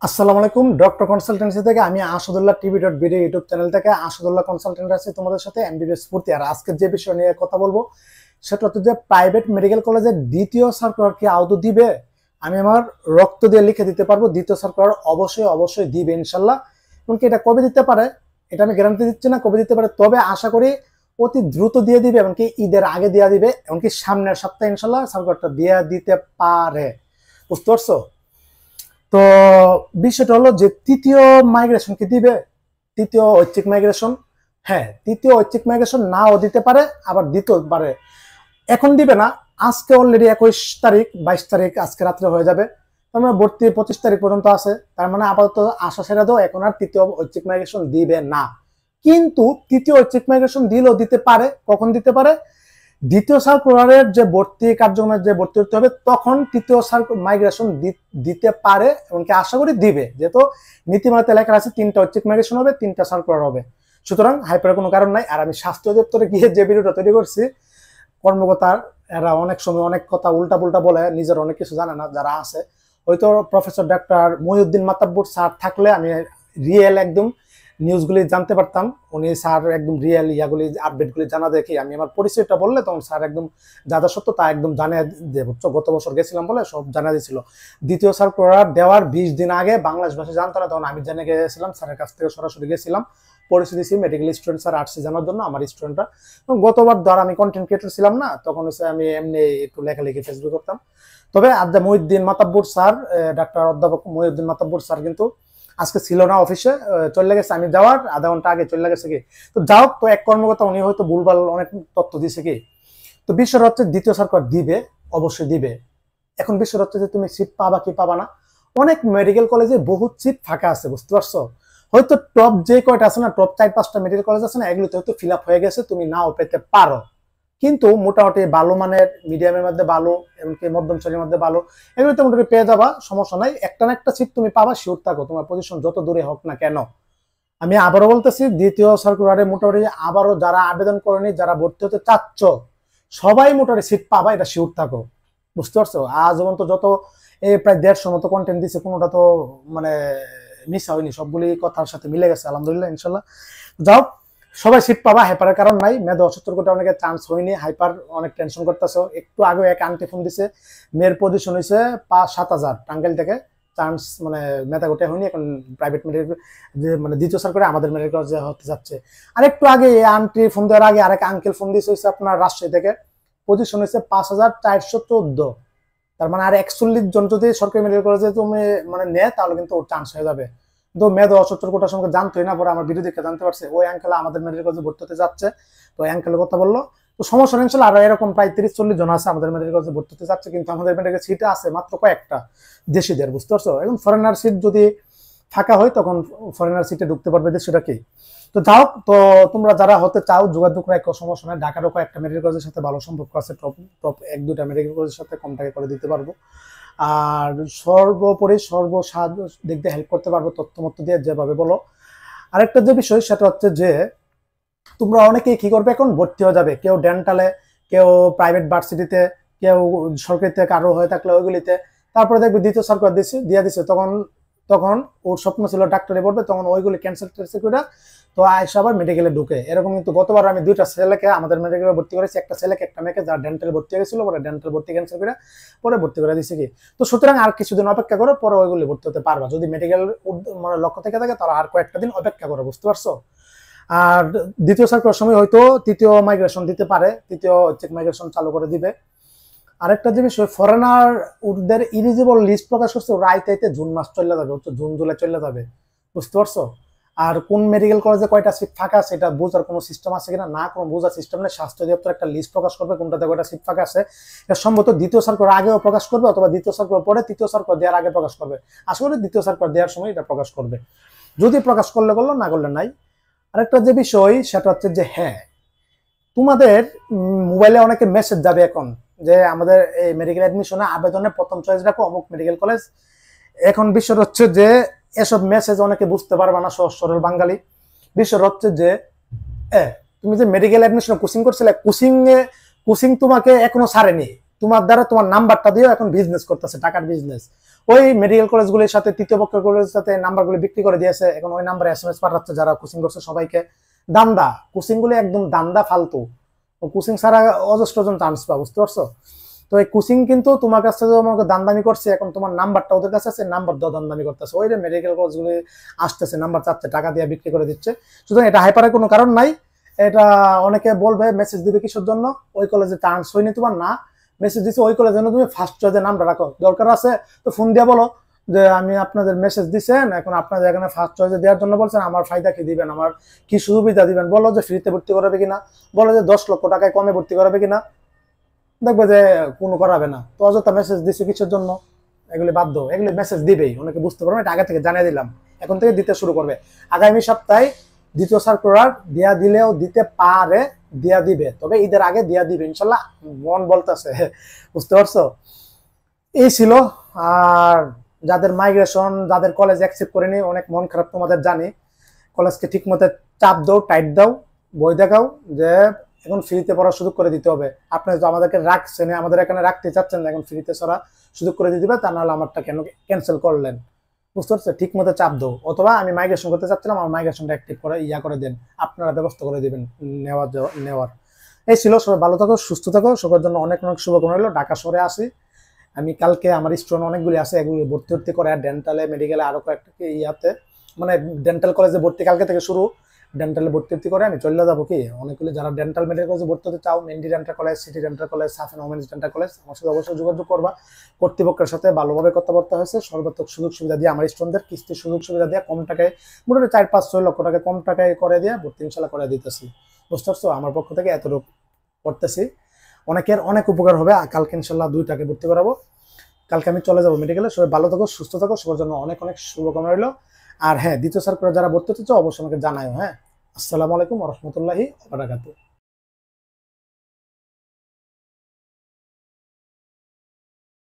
আসসালামু আলাইকুম। Doctor consultancy থেকে আমি আসাদুল্লাহ টিভি.ভিডিও ইউটিউব চ্যানেল থেকে আসাদুল্লাহ কনসালটেন্ট আছি তোমাদের সাথে এমবিবিএস ভর্তি। আর আজকের যে বিষয় নিয়ে কথা বলবো সেটা হচ্ছে যে প্রাইভেট মেডিকেল কলেজের দ্বিতীয় সার্কুলার কি আদৌ দিবে। আমি আমার রক্ত দিয়ে লিখে দিতে পারবো দ্বিতীয় সার্কুলার অবশ্যই অবশ্যই দিবে ইনশাল্লাহ। এমনকি এটা কবে দিতে পারে এটা আমি গ্যারান্টি দিচ্ছি না কবে দিতে পারে, তবে আশা করি অতি দ্রুত দিয়ে দিবে, এমনকি ঈদের আগে দিয়ে দিবে, এমনকি সামনের সপ্তাহে ইনশাল্লাহ সার্কুলারটা দিয়ে দিতে পারে। বুঝতে পারছো? তো বিষয়টা হলো যে তৃতীয় মাইগ্রেশন কি দিবে, তৃতীয় ঐচ্ছিক মাইগ্রেশন। হ্যাঁ, তৃতীয় ঐচ্ছিক মাইগ্রেশন নাও দিতে পারে, আবার দিতেও পারে। এখন দিবে না, আজকে অলরেডি 21 তারিখ 22 তারিখ, আজকে রাত্রে হয়ে যাবে। তার মানে ভর্তি 25 তারিখ পর্যন্ত আছে। তার মানে আপাতত আশা ছেড়ে দাও, এখন আর তৃতীয় ঐচ্ছিক মাইগ্রেশন দিবে না। কিন্তু তৃতীয় ঐচ্ছিক মাইগ্রেশন দিলেও দিতে পারে। কখন দিতে পারে? দ্বিতীয় সার্কুলারের যে ভর্তি কার্যক্রমে যে ভর্তি হতে হবে তখন তৃতীয় মাইগ্রেশন দিতে পারে, এমনকি আশা করি দিবে, যেহেতু নীতিমালাতে লেখা আছে 3টা ঐচ্ছিক মাইগ্রেশন হবে, 3টা সার্কুলার হবে। সুতরাং হাইপারের কোনো কারণ নাই। আর আমি স্বাস্থ্য অধিদপ্তরে গিয়ে যে ভিডিওটা তৈরি করছি, কর্মকর্তার এরা অনেক সময় অনেক কথা উল্টা পুল্টা বলে, নিজের অনেক কিছু জানে না যারা আছে। হয়তো প্রফেসর ডাক্তার মহিউদ্দিন মাতাব্বর স্যার থাকলে আমি রিয়েল একদম নিউজগুলি জানতে পারতাম। উনি স্যার একদম রিয়েল ইয়াগুলি আপডেটগুলি জানা দেখি আমি আমার পরিচয়টা বললে তখন স্যার একদম যা যা সত্য তা একদম জানিয়ে দিয়ে, গত বছর গেছিলাম বলে সব জানা দিয়েছিল। দ্বিতীয় সার্কুলার দেওয়ার 20 দিন আগে বাংলাদেশ ভাষা জানতো না, তখন আমি জেনে গেছিলাম, স্যারের কাছ থেকে সরাসরি গেছিলাম, পরিস্থিতি ছিল মেডিকেল স্টুডেন্ট স্যার আর্টসে জানার জন্য। আমার স্টুডেন্টরা গতবার ধর আমি কন্টেন্ট ক্রিয়েটর ছিলাম না, তখন হচ্ছে আমি এমনি একটু লেখালেখি ফেসবুক করতাম। তবে আড্ডা মহিউদ্দিন মাতাব্বর স্যার, ডাক্তার অধ্যাপক মহিউদ্দিন মাতাব্বর স্যার কিন্তু আজকে ছিল না অফিসে, চলে গেছে। আমি যাওয়ার আধা ঘন্টা আগে চলে গেছে কি। তো যাও, তো এক কর্মকর্তা উনি হয়তো ভুলভাল অনেক তথ্য দিছে কি। তো বিষয় হচ্ছে দ্বিতীয় সরকার দিবে, অবশ্যই দিবে। এখন বিষয় হচ্ছে যে তুমি সিট পাবা কি পাবা না। অনেক মেডিকেল কলেজে বহুত সিট ফাঁকা আছে, বুঝতে পারছো? হয়তো টপ যে কয়টা আছে না, টপ 4-5টা মেডিকেল কলেজ আছে না, এগুলোতে হয়তো ফিল আপ হয়ে গেছে, তুমি নাও পেতে পারো। কিন্তু মোটামুটি ভালো মানের, মিডিয়ামের মধ্যে ভালো, এমনকি মধ্যম শ্রেণীর মধ্যে ভালো, এগুলোতে মোটামুটি পেয়ে যাবা, সমস্যা নাই। একটা না একটা সিট তুমি পাবা, শিওর থাকো, তোমার পজিশন যত দূরে হোক না কেন। আমি আবারও বলতেছি, দ্বিতীয় সার্কুলারে মোটামুটি আবারও যারা আবেদন করেনি, যারা ভর্তি হতে চাচ্ছ, সবাই মোটামুটি সিট পাবা, এটা শিওর থাকো। বুঝতে পারছো? আজ পর্যন্ত যত প্রায় 150 মতো কন্টেন্ট দিচ্ছে, কোনোটা তো মানে মিস হয়নি, সবগুলি কথার সাথে মিলে গেছে আলহামদুলিল্লাহ ইনশাল্লাহ। যাও, সবাই সিট পাবা, হাইপারের কারণ নাই। মেধা ৭৮ কোটি অনেকের চান্স হয়নি, হাইপার অনেক টেনশন করতেছো। একটু আগে এক আন্টি ফোন দিছে, মেয়ের পজিশন হয়েছে 5-7 হাজার টাঙ্গাইল থেকে, চান্স মানে মেধা গোটে হয়নি। এখন প্রাইভেট মেডিকেল যে মানে দ্বিতীয় সার করে আমাদের মেডিকেল কলেজে হতে যাচ্ছে। আর একটু আগে আন্টি ফোন দেওয়ার আগে আরেক আঙ্কেল ফোন দিয়েছে হচ্ছে আপনার রাজশাহী থেকে, পজিশন হয়েছে 5,414। তার মানে আর 41 জন যদি সরকারি মেডিকেল কলেজে তুমি মানে নেয় তাহলে কিন্তু ওর চান্স হয়ে যাবে। কিন্তু মেধা ৭৮ কোটার সঙ্গে জানতোই না, পরে আমার ভিডিও দেখে জানতে পারছে ওই আঙ্কেল আমাদের মেডিকেল কলেজে ভর্তি হতে যাচ্ছে। তো ওই আঙ্কেলের কথা বললো, তো সমস্যা নেই ইনশাল্লাহ। আর এরকম প্রায় 30-40 জন আছে আমাদের মেডিকেল কলেজে ভর্তি হতে যাচ্ছে, কিন্তু আমাদের মেডিকেল সিট আছে মাত্র কয়েকটা দেশিদের। বুঝতে পারছো? এখন ফরেনার সিট যদি ফাঁকা হয় তখন ফরেনার সিটে ঢুকতে পারবে দেশিরা কি। তো যাও, তো তোমরা যারা হতে চাও যোগাযোগ করে, একটা সমস্যা নেই। ঢাকারও কয়েকটা মেডিকেল কলেজের সাথে ভালো সম্পর্ক আছে, টপ টপ 1-2টা মেডিকেল কলেজের সাথে কম টাকা করে দিতে পারবো। আর সর্বোপরি সর্বসাহায্য দিক দিয়ে হেল্প করতে পারবো তথ্য মত দিয়ে, যেভাবে বলো। আরেকটা যে বিষয় সেটা হচ্ছে যে তোমরা অনেকেই কি করবে, এখন ভর্তি হয়ে যাবে, কেউ ডেন্টালে, কেউ প্রাইভেট ভার্সিটিতে, কেউ সরকারিতে কারো হয়ে থাকলে ওইগুলিতে। তারপরে দেখবে দ্বিতীয় সরকার দিয়ে দিচ্ছে, তখন তখন ওর স্বপ্ন ছিল ডাক্তারি পড়বে, তখন ওইগুলি ক্যান্সেল করে তো আয়সা আবার মেডিকেলে ঢুকে। এরকম কিন্তু গতবার আমি 2টা ছেলেকে আমাদের মেডিকেলে ভর্তি করেছি, একটা ছেলেকে একটা মেয়েকে, যারা ডেন্টাল ভর্তি হয়েছিল, পরে ডেন্টাল ভর্তি ক্যান্সেল করে পরে ভর্তি করে দিচ্ছে কি। তো সুতরাং আর কিছুদিন অপেক্ষা করো, পরে ওইগুলি ভর্তি হতে পারবা। যদি মেডিকেল মানে লক্ষ্য থেকে থাকে তারা আর কয়েকটা দিন অপেক্ষা করো। বুঝতে পারছো? আর দ্বিতীয় সার্কুলার সময় হয়তো তৃতীয় মাইগ্রেশন দিতে পারে, তৃতীয় চেক মাইগ্রেশন চালু করে দিবে। আরেকটা যে বিষয়, ফরেনার ওদের ইলিজিবল লিস্ট প্রকাশ করছে, ওরা আইতে জুন মাস চলে যাবে, জুন জুলাই চলে যাবে। বুঝতে পারছো? আর কোন মেডিকেল কলেজে কয়টা সিট ফাঁকা আছে এটা বোঝার কোনো সিস্টেম আছে কিনা, না কোনো বোঝার সিস্টেম নেই। স্বাস্থ্য অধিদপ্তর একটা লিস্ট প্রকাশ করবে কোনটাতে কয়টা সিট ফাঁকা আছে, এটা সম্ভবত দ্বিতীয় সার্কুলার আগেও প্রকাশ করবে, অথবা দ্বিতীয় সার্কুলার পরে তৃতীয় সার্কুলার দেওয়ার আগে প্রকাশ করবে। আশা করি দ্বিতীয় সার্কুলার দেওয়ার সময় এটা প্রকাশ করবে, যদি প্রকাশ করলে করলো, না করলে নাই। আরেকটা যে বিষয় সেটা হচ্ছে যে হ্যাঁ, তোমাদের মোবাইলে অনেকে মেসেজ যাবে এখন যে আমাদের এই মেডিকেল অ্যাডমিশনে আবেদনে প্রথম চয়েস রাখো অমুক মেডিকেল কলেজ। এখন বিষয় হচ্ছে যে এসব মেসেজ অনেকে বুঝতে পারবে না, সহজ সরল বাঙালি। বিষয় হচ্ছে যে তুমি যে মেডিকেল অ্যাডমিশন কোচিং করছিলে, কোচিং তোমাকে এখনো ছাড়েনি, তোমার দ্বারা তোমার নাম্বারটা দিয়েও এখন বিজনেস করতেছে, টাকার বিজনেস। ওই মেডিকেল কলেজগুলির সাথে তৃতীয় পক্ষের কলেজের সাথে নাম্বারগুলি বিক্রি করে দিয়েছে, এখন ওই নাম্বারে SMS পাঠাচ্ছে যারা কোচিং করছে সবাইকে। দান্দা, কোচিংগুলি একদম দান্দা, ফালতু। কোচিং ছাড়া অজস্র জন চান্স পাও, বুঝতে পারছো? তো এই কোচিং কিন্তু তোমার কাছে তোমাকে দামদামি করছে, এখন তোমার নাম্বারটা ওদের কাছে আছে, নাম্বার দাও দামদামি করতেছে। ওই যে মেডিকেল কলেজগুলি আসতেছে, নাম্বার চাচ্ছে, টাকা দিয়ে বিক্রি করে দিচ্ছে। সুতরাং এটা হাইপারের কোনো কারণ নাই। এটা অনেকে বলবে মেসেজ দিবে কিসের জন্য, ওই কলেজে চান্স হয়নি তোমার, না মেসেজ দিচ্ছে ওই কলেজের জন্য, তুমি ফার্স্ট চয়েসে নামটা রাখো। দরকার আছে তো ফোন দিয়ে বলো যে আমি আপনাদের মেসেজ দিচ্ছেন, এখন আপনাদের এখানে ফার্স্ট চয়েসে দেওয়ার জন্য বলছেন, আমার ফায়দা কি দিবেন, আমার কি সুবিধা দিবেন, বলো যে ফ্রিতে ভর্তি করাবে কিনা, বলো যে 10 লক্ষ টাকায় কমে ভর্তি করাবে কিনা, দেখবে যে কোনো করাবে না। তো অযথা মেসেজ দিচ্ছে কিসের জন্য, এগুলি বাধ্য, এগুলি মেসেজ দিবেই, অনেকে বুঝতে পারবে, এটা আগে থেকে জানিয়ে দিলাম, এখন থেকে দিতে শুরু করবে। আগামী সপ্তাহে দ্বিতীয় সার্কুলার দিয়া দিলেও দিতে পারে, দিয়া দিবে, তবে ঈদের আগে দিয়া দিবে ইনশাল্লাহ, মন বলতেছে, বুঝতে পারছো? এই ছিল। আর যাদের মাইগ্রেশন, যাদের কলেজ অ্যাকসেপ্ট করেনি, অনেক মন খারাপ তোমাদের জানি। কলেজকে ঠিক মতো চাপ দাও, টাইট দাও, বই দেখাও যে এখন ফ্রিতে পড়ার সুযোগ করে দিতে হবে। আপনি তো আমাদেরকে রাখছেন, আমাদের এখানে রাখতে চাচ্ছেন, এখন ফ্রিতে ছড়া সুযোগ করে দিতে হবে, তা নাহলে আমারটা কেন ক্যান্সেল করলেন, বুঝতে পারছে? ঠিক মতো চাপ দাও, অথবা আমি মাইগ্রেশন করতে চাচ্ছিলাম, আমার মাইগ্রেশনটা অ্যাক্টিভ করে করে দেন, আপনারা ব্যবস্থা করে দিবেন নেওয়ার। এই ছিল। সবাই ভালো থাকো, সুস্থ থাকো, সবার জন্য অনেক অনেক শুভকামনা রইল। ঢাকা শহরে আসি আমি কালকে, আমার স্টুডেন্ট অনেকগুলি আছে, এগুলি ভর্তি করে, ডেন্টালে, মেডিকেলে, আরো কয়েকটা ইয়াতে, মানে ডেন্টাল কলেজে ভর্তি কালকে থেকে শুরু, ডেন্টালে ভর্তি করে আমি চলে যাবো। কি অনেকগুলি যারা ডেন্টাল মেডিকেল কলেজে ভর্তি হতে চাও, Mandy dental college, city dental college, Saphena women's dental college, আমার সাথে অবশ্যই যোগাযোগ করবা। কর্তৃপক্ষের সাথে ভালোভাবে কথাবার্তা হয়েছে, সর্বাত্মক সুযোগ সুবিধা দিয়ে আমার স্টুডেন্টদের কিস্তির সুযোগ সুবিধা দিয়ে কম টাকায়, মোটামুটি 4-5-6 লক্ষ টাকা কম টাকায় করে দিয়ে ভর্তি ইনশাল্লাহ করে দিতেছি, বুঝতে পারছো? আমার পক্ষ থেকে এতটুকু করতেছি, অনেকের অনেক উপকার হবে। কালকে ইনশাল্লাহ 2টাকে ভর্তি করাবো, কালকে আমি চলে যাবো মেডিকেলে। সবাই ভালো থাকো, সুস্থ থাকো, সবার জন্য অনেক অনেক শুভকামনা রইল। আর হ্যাঁ, দ্বিতীয় সার্কুলার যারা ভর্তি হতে চাও অবশ্যই আমাকে জানাও। হ্যাঁ, আসসালামু আলাইকুম ওয়া রাহমাতুল্লাহি ওয়া বারাকাতুহু।